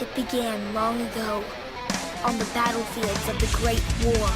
It began long ago, on the battlefields of the Great War.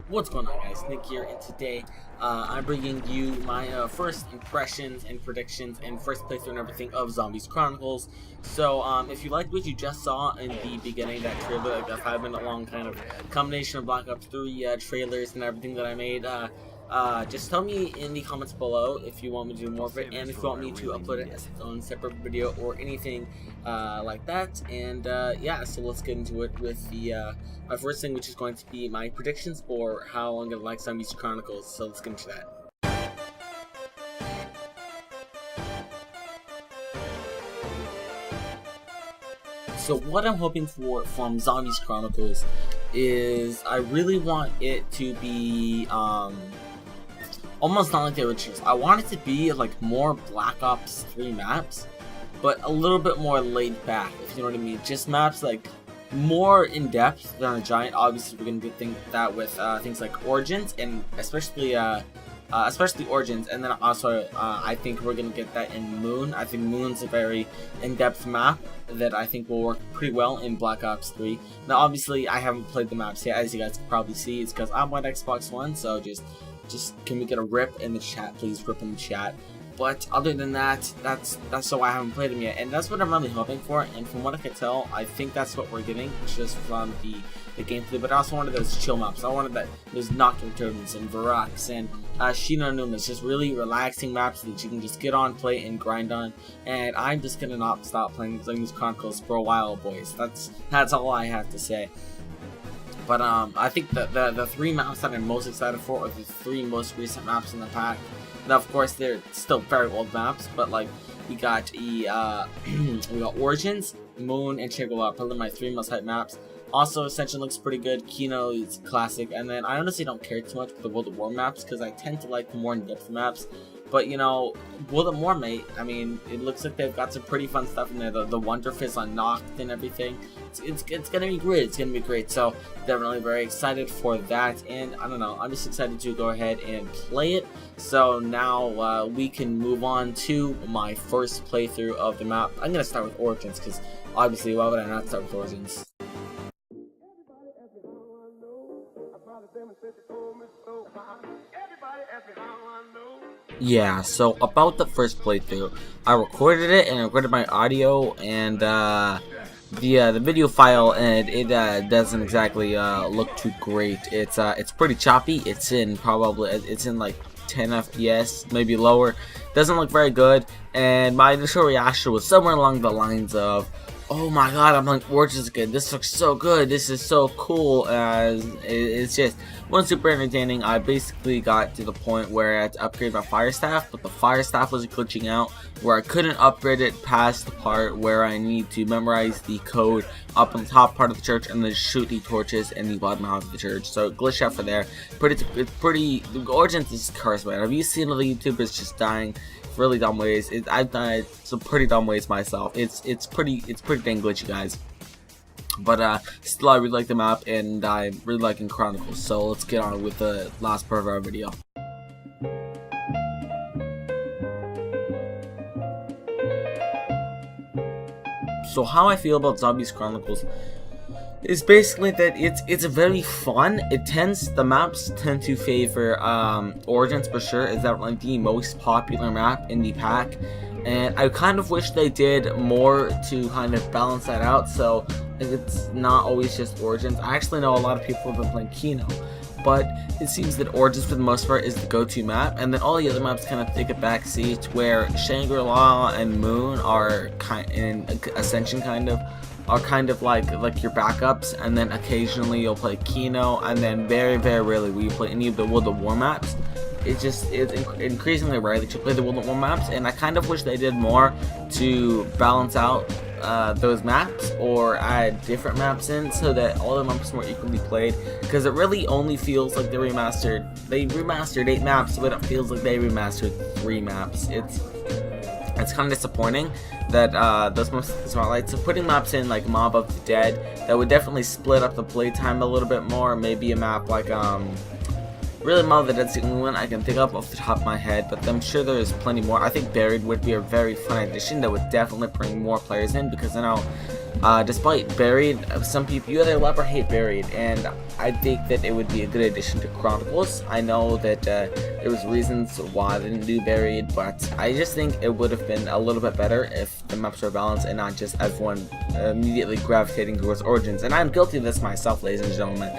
What's going on, guys? Nick here, and today I'm bringing you my first impressions and predictions and first playthrough and everything of Zombies Chronicles. So if you liked what you just saw in the beginning, that trailer, like a 5-minute long kind of combination of Black Ops 3 trailers and everything that I made, just tell me in the comments below if you want me to do more of it, and if you want me to upload it as its own separate video or anything like that. And yeah, so let's get into it with the my first thing, which is going to be my predictions for how I'm gonna like Zombies Chronicles. So let's get into that. So what I'm hoping for from Zombies Chronicles is I really want it to be almost not like the originals. I want it to be like more Black Ops 3 maps, but a little bit more laid back, if you know what I mean. Just maps like more in depth than a giant. Obviously, we're gonna get that with things like Origins, and especially Origins, and then also I think we're gonna get that in Moon. I think Moon's a very in-depth map that I think will work pretty well in Black Ops 3. Now, obviously, I haven't played the maps yet, as you guys can probably see. It's because I'm on Xbox One, so just can we get a rip in the chat, please? Rip in the chat. But other than that, that's so I haven't played them yet, and that's what I'm really hoping for. And from what I could tell, I think that's what we're getting just from the gameplay. But I also wanted those chill maps. I wanted those Nocturnes and Varrox and Shino Numas, just really relaxing maps that you can just get on, play, and grind on. And I'm just gonna not stop playing Zombies Chronicles for a while, boys. That's all I have to say. But I think the 3 maps that I'm most excited for are the 3 most recent maps in the pack. Now, of course, they're still very old maps, but like we got we got Origins, Moon, and Shangri-La, probably my 3 most hype maps. Also, Ascension looks pretty good. Kino is classic, and then I honestly don't care too much for the World at War maps because I tend to like the more in-depth maps. But you know, World at War, mate, I mean, it looks like they've got some pretty fun stuff in there. The Wonder Fizz unlocked and everything. It's gonna be great. It's gonna be great. So definitely very excited for that. And I don't know, I'm just excited to go ahead and play it. So now we can move on to my first playthrough of the map. I'm gonna start with Origins because obviously, why would I not start with Origins? Yeah, so about the first playthrough, I recorded it and I recorded my audio and the video file, and it doesn't exactly look too great. It's pretty choppy. It's in like 10 FPS, maybe lower. Doesn't look very good, and my initial reaction was somewhere along the lines of, oh my god, I'm like, Origins again, this looks so good, this is so cool. It's just wasn't super entertaining. I basically got to the point where I had to upgrade my fire staff, but the fire staff was glitching out where I couldn't upgrade it past the part where I need to memorize the code up on the top part of the church and then shoot the torches in the bottom half of the church. So it glitched out for there. The Origins is cursed, man. Have you seen other YouTubers just dying really dumb ways? I've died some pretty dumb ways myself. It's pretty dang glitchy, guys. But still, I really like the map, and I'm really liking Chronicles. So let's get on with the last part of our video. So how I feel about Zombies Chronicles is basically that it's very fun. The maps tend to favor Origins for sure. Is that like the most popular map in the pack, and I kind of wish they did more to kind of balance that out, so it's not always just Origins. I actually know a lot of people have been playing Kino, but it seems that Origins for the most part is the go-to map, and then all the other maps kind of take a back seat, where Shangri-La and Moon are in Ascension are kind of like your backups, and then occasionally you'll play Kino, and then very, very rarely will you play any of the World at War maps. It's increasingly rare that you play the World at War maps, and I kind of wish they did more to balance out those maps, or add different maps in so that all the maps are more equally played, because it really only feels like they remastered 8 maps, but it feels like they remastered 3 maps. It's kind of disappointing that those maps are spotlight. So putting maps in like Mob of the Dead, that would definitely split up the playtime a little bit more. Maybe a map like really Mob of the Dead's the only one I can think of off the top of my head, but I'm sure there's plenty more. I think Buried would be a very fun addition that would definitely bring more players in, because I know Despite Buried, some people you either love or hate Buried, and I think that it would be a good addition to Chronicles. I know that there was reasons why they didn't do Buried, but I just think it would have been a little bit better if the maps were balanced and not just everyone immediately gravitating towards Origins. And I'm guilty of this myself, ladies and gentlemen.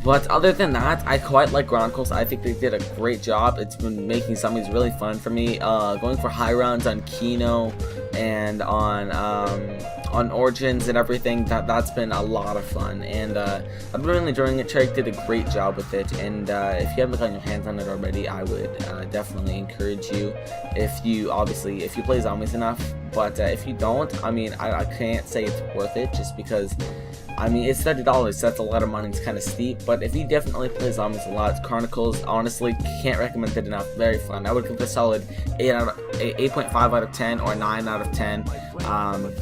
But other than that, I quite like Chronicles. I think they did a great job. It's been making zombies really fun for me. Going for high rounds on Kino and on Origins and everything, that's been a lot of fun, and I've been really enjoying it. Cherry did a great job with it, and if you haven't gotten your hands on it already, I would definitely encourage you, if you play zombies enough. But if you don't, I mean, I can't say it's worth it, just because I mean, it's $30, so that's a lot of money. It's kind of steep, but if you definitely play zombies a lot, Chronicles, honestly, can't recommend it enough. Very fun. I would give it a solid 8.5 out of 10 or 9 out of 10.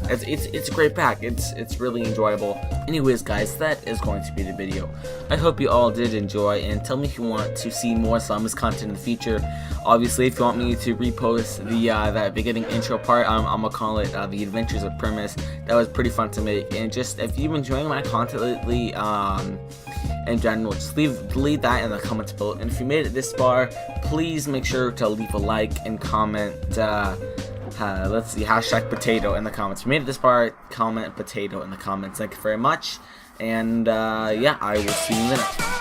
It's a great pack. It's really enjoyable. Anyways, guys, that is going to be the video. I hope you all did enjoy, and tell me if you want to see more zombies content in the future. Obviously, if you want me to repost the that beginning intro part, I'm gonna call it the Adventures of Primus. That was pretty fun to make, and just if you've been enjoying my content lately, in general, just leave that in the comments below. And if you made it this far, please make sure to leave a like and comment. Let's see, hashtag potato in the comments. If you made it this far, comment potato in the comments. Thank you very much, and yeah, I will see you in the next one.